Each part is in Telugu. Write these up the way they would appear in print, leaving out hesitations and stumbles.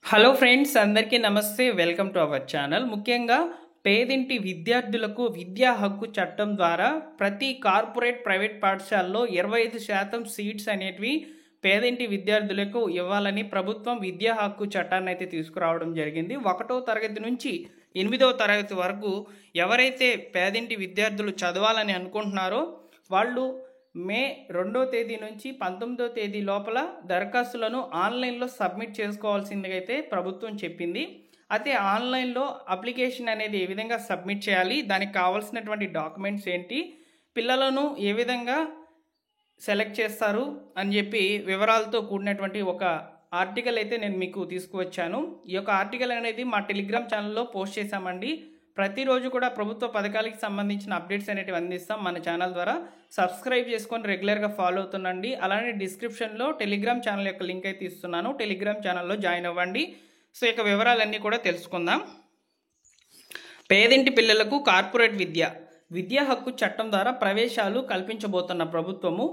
హలో ఫ్రెండ్స్, అందరికీ నమస్తే. Welcome to our channel. ముఖ్యంగా పేదింటి విద్యార్థులకు విద్యా హక్కు చట్టం ద్వారా ప్రతి కార్పొరేట్ ప్రైవేట్ పాఠశాలలో 25% సీట్స్ అనేటివి పేదింటి విద్యార్థులకు ఇవ్వాలని ప్రభుత్వం విద్యా హక్కు చట్టాన్ని అయితే తీసుకురావడం జరిగింది. 1వ తరగతి నుంచి 8వ తరగతి వరకు ఎవరైతే పేదింటి విద్యార్థులు చదవాలని అనుకుంటున్నారో వాళ్ళు మే 2వ తేదీ నుంచి 19వ తేదీ లోపల దరఖాస్తులను ఆన్లైన్లో సబ్మిట్ చేసుకోవాల్సిందిగా అయితే ప్రభుత్వం చెప్పింది. అయితే ఆన్లైన్లో అప్లికేషన్ అనేది ఏ విధంగా సబ్మిట్ చేయాలి, దానికి కావాల్సినటువంటి డాక్యుమెంట్స్ ఏంటి, పిల్లలను ఏ విధంగా సెలెక్ట్ చేస్తారు అని చెప్పి వివరాలతో కూడినటువంటి ఒక ఆర్టికల్ అయితే నేను మీకు తీసుకువచ్చాను. ఈ యొక్క ఆర్టికల్ అనేది మా టెలిగ్రామ్ ఛానల్లో పోస్ట్ చేశామండి. ప్రతిరోజు కూడా ప్రభుత్వ పథకాలకు సంబంధించిన అప్డేట్స్ అనేటివి అందిస్తాం మన ఛానల్ ద్వారా. సబ్స్క్రైబ్ చేసుకొని రెగ్యులర్గా ఫాలో అవుతుండండి. అలానే డిస్క్రిప్షన్లో టెలిగ్రామ్ ఛానల్ యొక్క లింక్ అయితే ఇస్తున్నాను. టెలిగ్రామ్ ఛానల్లో జాయిన్ అవ్వండి. సో ఇక వివరాలన్నీ కూడా తెలుసుకుందాం. పేదింటి పిల్లలకు కార్పొరేట్ విద్యా హక్కు చట్టం ద్వారా ప్రవేశాలు కల్పించబోతున్న ప్రభుత్వము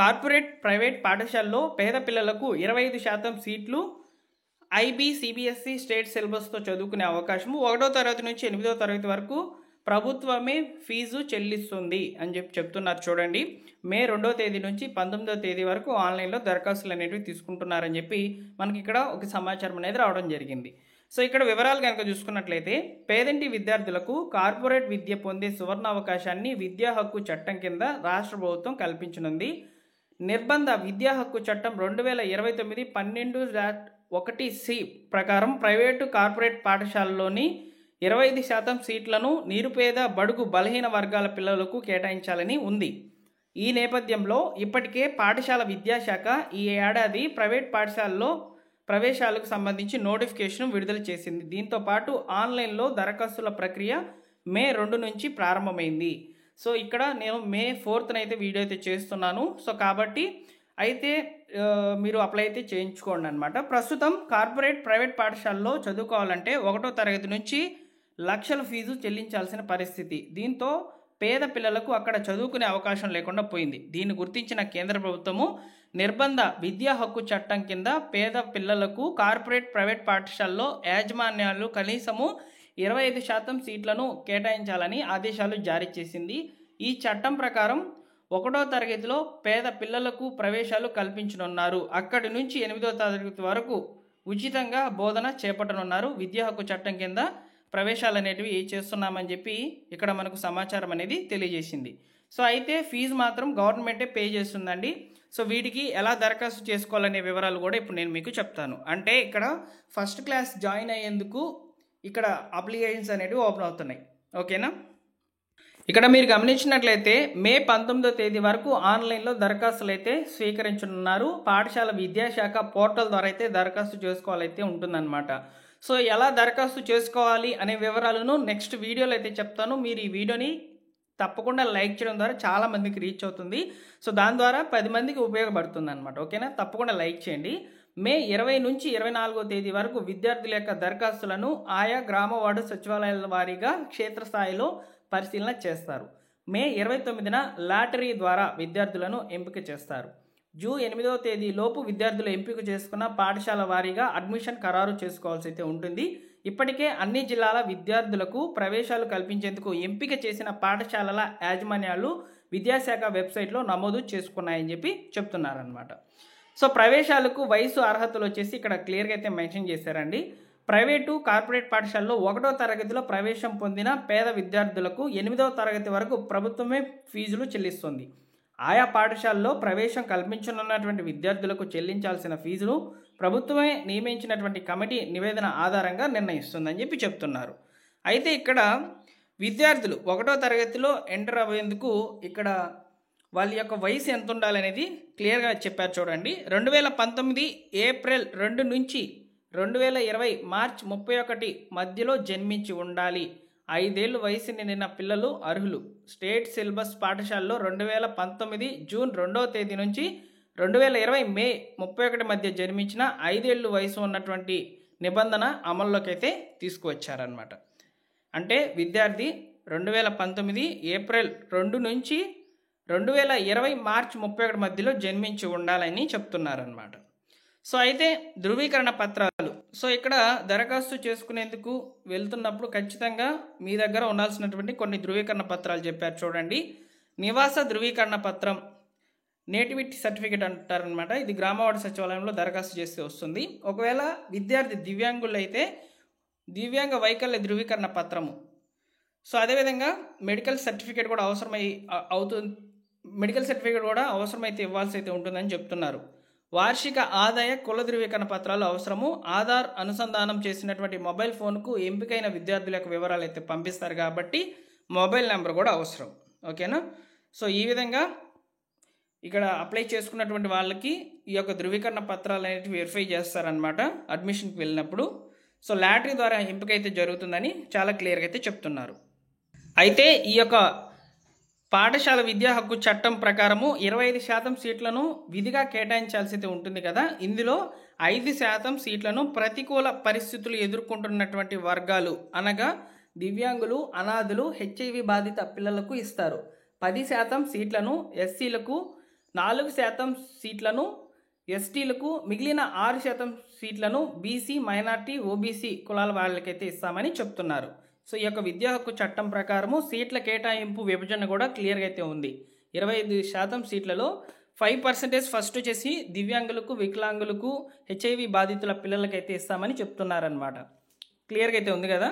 కార్పొరేట్ ప్రైవేట్ పాఠశాలలో పేద పిల్లలకు 25% సీట్లు ఐబీ సిబిఎస్ఈ స్టేట్ సిలబస్తో చదువుకునే అవకాశము 1వ తరగతి నుంచి 8వ తరగతి వరకు ప్రభుత్వమే ఫీజు చెల్లిస్తుంది అని చెప్తున్నారు. చూడండి, మే 2వ తేదీ నుంచి 19వ తేదీ వరకు ఆన్లైన్లో దరఖాస్తులు అనేవి తీసుకుంటున్నారని చెప్పి మనకి ఇక్కడ ఒక సమాచారం అనేది రావడం జరిగింది. సో ఇక్కడ వివరాలు కనుక చూసుకున్నట్లయితే పేదింటి విద్యార్థులకు కార్పొరేట్ విద్య పొందే సువర్ణ అవకాశాన్ని విద్యా హక్కు చట్టం కింద రాష్ట్ర ప్రభుత్వం కల్పించనుంది. నిర్బంధ విద్యా హక్కు చట్టం 2029 12-1C ప్రకారం ప్రైవేటు కార్పొరేట్ పాఠశాలలోని 25% సీట్లను నిరుపేద బడుగు బలహీన వర్గాల పిల్లలకు కేటాయించాలని ఉంది. ఈ నేపథ్యంలో ఇప్పటికే పాఠశాల విద్యాశాఖ ఈ ఏడాది ప్రైవేట్ పాఠశాలలో ప్రవేశాలకు సంబంధించి నోటిఫికేషన్ విడుదల చేసింది. దీంతో పాటు ఆన్లైన్లో దరఖాస్తుల ప్రక్రియ మే 2 నుంచి ప్రారంభమైంది. సో ఇక్కడ నేను మే 4th అయితే వీడియో అయితే చేస్తున్నాను. సో కాబట్టి అయితే మీరు అప్లై అయితే చేయించుకోండి అనమాట. ప్రస్తుతం కార్పొరేట్ ప్రైవేట్ పాఠశాలలో చదువుకోవాలంటే 1వ తరగతి నుంచి లక్షల ఫీజు చెల్లించాల్సిన పరిస్థితి. దీంతో పేద పిల్లలకు అక్కడ చదువుకునే అవకాశం లేకుండా పోయింది. దీన్ని గుర్తించిన కేంద్ర ప్రభుత్వము నిర్బంధ విద్యా హక్కు చట్టం కింద పేద పిల్లలకు కార్పొరేట్ ప్రైవేట్ పాఠశాలలో యాజమాన్యాలు కనీసము 25% సీట్లను కేటాయించాలని ఆదేశాలు జారీ చేసింది. ఈ చట్టం ప్రకారం 1వ తరగతిలో పేద పిల్లలకు ప్రవేశాలు కల్పించనున్నారు. అక్కడి నుంచి 8వ తరగతి వరకు ఉచితంగా బోధన చేపట్టనున్నారు. విద్యా హక్కు చట్టం కింద ప్రవేశాలు అనేటివి చేస్తున్నామని చెప్పి ఇక్కడ మనకు సమాచారం అనేది తెలియజేసింది. సో అయితే ఫీజు మాత్రం గవర్నమెంటే పే చేస్తుందండి. సో వీటికి ఎలా దరఖాస్తు చేసుకోవాలనే వివరాలు కూడా ఇప్పుడు నేను మీకు చెప్తాను. అంటే ఇక్కడ ఫస్ట్ క్లాస్ జాయిన్ అయ్యేందుకు ఇక్కడ అప్లికేషన్స్ అనేవి ఓపెన్ అవుతున్నాయి. ఓకేనా, ఇక్కడ మీరు గమనించినట్లయితే మే 19వ తేదీ వరకు ఆన్లైన్లో దరఖాస్తులు అయితే స్వీకరించనున్నారు. పాఠశాల విద్యాశాఖ పోర్టల్ ద్వారా అయితే దరఖాస్తు చేసుకోవాలైతే ఉంటుందన్నమాట. సో ఎలా దరఖాస్తు చేసుకోవాలి అనే వివరాలను నెక్స్ట్ వీడియోలో అయితే చెప్తాను. మీరు ఈ వీడియోని తప్పకుండా లైక్ చేయడం ద్వారా చాలా మందికి రీచ్ అవుతుంది. సో దాని ద్వారా 10 మందికి ఉపయోగపడుతుంది అనమాట. ఓకేనా, తప్పకుండా లైక్ చేయండి. మే 20 నుంచి 24వ తేదీ వరకు విద్యార్థుల యొక్క దరఖాస్తులను ఆయా గ్రామ వార్డు సచివాలయాల వారీగా క్షేత్రస్థాయిలో పరిశీలన చేస్తారు. మే 29న లాటరీ ద్వారా విద్యార్థులను ఎంపిక చేస్తారు. జూన్ 8వ తేదీ లోపు విద్యార్థులు ఎంపిక చేసుకున్న పాఠశాల వారీగా అడ్మిషన్ ఖరారు చేసుకోవాల్సి అయితే ఉంటుంది. ఇప్పటికే అన్ని జిల్లాల విద్యార్థులకు ప్రవేశాలు కల్పించేందుకు ఎంపిక చేసిన పాఠశాలల యాజమాన్యాలు విద్యాశాఖ వెబ్సైట్లో నమోదు చేసుకున్నాయని చెప్పి చెప్తున్నారనమాట. సో ప్రవేశాలకు వయసు అర్హతలు వచ్చేసి ఇక్కడ క్లియర్గా అయితే మెన్షన్ చేశారండి. ప్రైవేటు కార్పొరేట్ పాఠశాలలో 1వ తరగతిలో ప్రవేశం పొందిన పేద విద్యార్థులకు 8వ తరగతి వరకు ప్రభుత్వమే ఫీజులు చెల్లిస్తుంది. ఆయా పాఠశాలలో ప్రవేశం కల్పించనున్నటువంటి విద్యార్థులకు చెల్లించాల్సిన ఫీజును ప్రభుత్వమే నియమించినటువంటి కమిటీ నివేదన ఆధారంగా నిర్ణయిస్తుందని చెప్పి చెప్తున్నారు. అయితే ఇక్కడ విద్యార్థులు 1వ తరగతిలో ఎంటర్ అయ్యేందుకు ఇక్కడ వాళ్ళ యొక్క వయసు ఎంత ఉండాలనేది క్లియర్గా చెప్పారు. చూడండి, 2019 ఏప్రిల్ 2 నుంచి 2020 మార్చి 31 మధ్యలో జన్మించి ఉండాలి. 5 ఏళ్ళు వయసు నిండిన పిల్లలు అర్హులు. స్టేట్ సిలబస్ పాఠశాలలో 2019 జూన్ 2వ తేదీ నుంచి 2020 మే 31 మధ్య జన్మించిన 5 ఏళ్ళు వయసు ఉన్నటువంటి నిబంధన అమల్లోకి అయితే తీసుకువచ్చారనమాట. అంటే విద్యార్థి 2019 ఏప్రిల్ 2 నుంచి 2020 మార్చి 31 మధ్యలో జన్మించి ఉండాలని చెప్తున్నారనమాట. సో అయితే ధృవీకరణ పత్రాలు. సో ఇక్కడ దరఖాస్తు చేసుకునేందుకు వెళ్తున్నప్పుడు ఖచ్చితంగా మీ దగ్గర ఉండాల్సినటువంటి కొన్ని ధృవీకరణ పత్రాలు చెప్పారు చూడండి. నివాస ధృవీకరణ పత్రం, నేటివిటీ సర్టిఫికేట్ అంటారనమాట. ఇది గ్రామ వార్డు సచివాలయంలో దరఖాస్తు చేస్తే వస్తుంది. ఒకవేళ విద్యార్థి దివ్యాంగులు అయితే దివ్యాంగ వైకల్య ధృవీకరణ పత్రము. సో అదేవిధంగా మెడికల్ సర్టిఫికేట్ కూడా మెడికల్ సర్టిఫికేట్ కూడా అవసరమైతే ఇవ్వాల్సి అయితే ఉంటుందని చెప్తున్నారు. వార్షిక ఆదాయ కుల ధృవీకరణ పత్రాలు అవసరము. ఆధార్ అనుసంధానం చేసినటువంటి మొబైల్ ఫోన్కు ఎంపికైన విద్యార్థుల యొక్క వివరాలు అయితే పంపిస్తారు కాబట్టి మొబైల్ నెంబర్ కూడా అవసరం. ఓకేనా? సో ఈ విధంగా ఇక్కడ అప్లై చేసుకున్నటువంటి వాళ్ళకి ఈ యొక్క ధృవీకరణ పత్రాలు అనేవి వెరిఫై చేస్తారనమాట అడ్మిషన్కి వెళ్ళినప్పుడు. సో లాటరీ ద్వారా ఎంపిక అయితే జరుగుతుందని చాలా క్లియర్గా అయితే చెప్తున్నారు. అయితే ఈ యొక్క పాఠశాల విద్యా హక్కు చట్టం ప్రకారము 25% సీట్లను విధిగా కేటాయించాల్సి అయితే ఉంటుంది కదా. ఇందులో 5% సీట్లను ప్రతికూల పరిస్థితులు ఎదుర్కొంటున్నటువంటి వర్గాలు అనగా దివ్యాంగులు, అనాథులు, హెచ్ఐవి బాధిత పిల్లలకు ఇస్తారు. 10% సీట్లను ఎస్సీలకు, 4% సీట్లను ఎస్టీలకు, మిగిలిన 6% సీట్లను బీసీ, మైనార్టీ, ఓబీసీ కులాల వాళ్ళకైతే ఇస్తామని చెప్తున్నారు. సో ఈ యొక్క విద్యా హక్కు చట్టం ప్రకారము సీట్ల కేటాయింపు విభజన కూడా క్లియర్గా అయితే ఉంది. 25% సీట్లలో 5% ఫస్ట్ వచ్చేసి దివ్యాంగులకు, వికలాంగులకు, హెచ్ఐవి బాధితుల పిల్లలకైతే ఇస్తామని చెప్తున్నారనమాట. క్లియర్గా అయితే ఉంది కదా.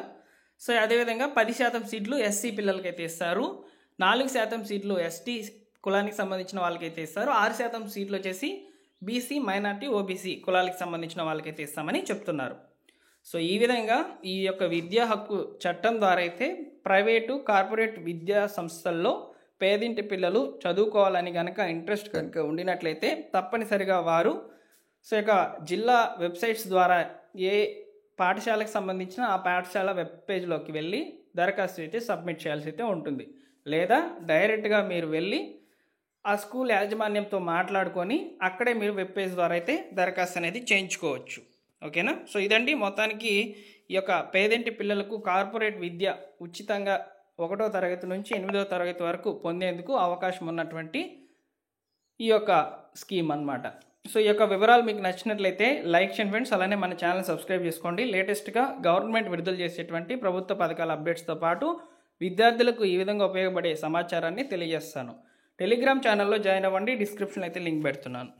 సో అదేవిధంగా 10% సీట్లు ఎస్సీ పిల్లలకైతే ఇస్తారు. 4% సీట్లు ఎస్టీ కులానికి సంబంధించిన వాళ్ళకైతే ఇస్తారు. 6% సీట్లు వచ్చేసి బీసీ, మైనార్టీ, ఓబీసీ కులాలకు సంబంధించిన వాళ్ళకైతే ఇస్తామని చెప్తున్నారు. సో ఈ విధంగా ఈ యొక్క విద్యా హక్కు చట్టం ద్వారా అయితే ప్రైవేటు, కార్పొరేట్ విద్యా సంస్థల్లో పేదింటి పిల్లలు చదువుకోవాలని కనుక ఇంట్రెస్ట్ కనుక ఉండినట్లయితే తప్పనిసరిగా వారు సో ఇక జిల్లా వెబ్సైట్స్ ద్వారా ఏ పాఠశాలకు సంబంధించిన ఆ పాఠశాల వెబ్ పేజ్లోకి వెళ్ళి దరఖాస్తు అయితే సబ్మిట్ చేయాల్సి అయితే ఉంటుంది. లేదా డైరెక్ట్గా మీరు వెళ్ళి ఆ స్కూల్ యాజమాన్యంతో మాట్లాడుకొని అక్కడే మీరు వెబ్ పేజ్ ద్వారా అయితే దరఖాస్తు అనేది చేయించుకోవచ్చు. ఓకేనా? సో ఇదండి మొత్తానికి ఈ యొక్క పేదింటి పిల్లలకు కార్పొరేట్ విద్య ఉచితంగా 1వ తరగతి నుంచి 8వ తరగతి వరకు పొందేందుకు అవకాశం ఉన్నటువంటి ఈ యొక్క స్కీమ్ అన్నమాట. సో ఈ యొక్క వివరాలు మీకు నచ్చినట్లయితే లైక్ చేయండి ఫ్రెండ్స్. అలానే మన ఛానల్ సబ్స్క్రైబ్ చేసుకోండి. లేటెస్ట్గా గవర్నమెంట్ విడుదల చేసేటువంటి ప్రభుత్వ పథకాల అప్డేట్స్తో పాటు విద్యార్థులకు ఈ విధంగా ఉపయోగపడే సమాచారాన్ని తెలియజేస్తాను. టెలిగ్రామ్ ఛానల్లో జాయిన్ అవ్వండి. డిస్క్రిప్షన్లో అయితే లింక్ పెడుతున్నాను.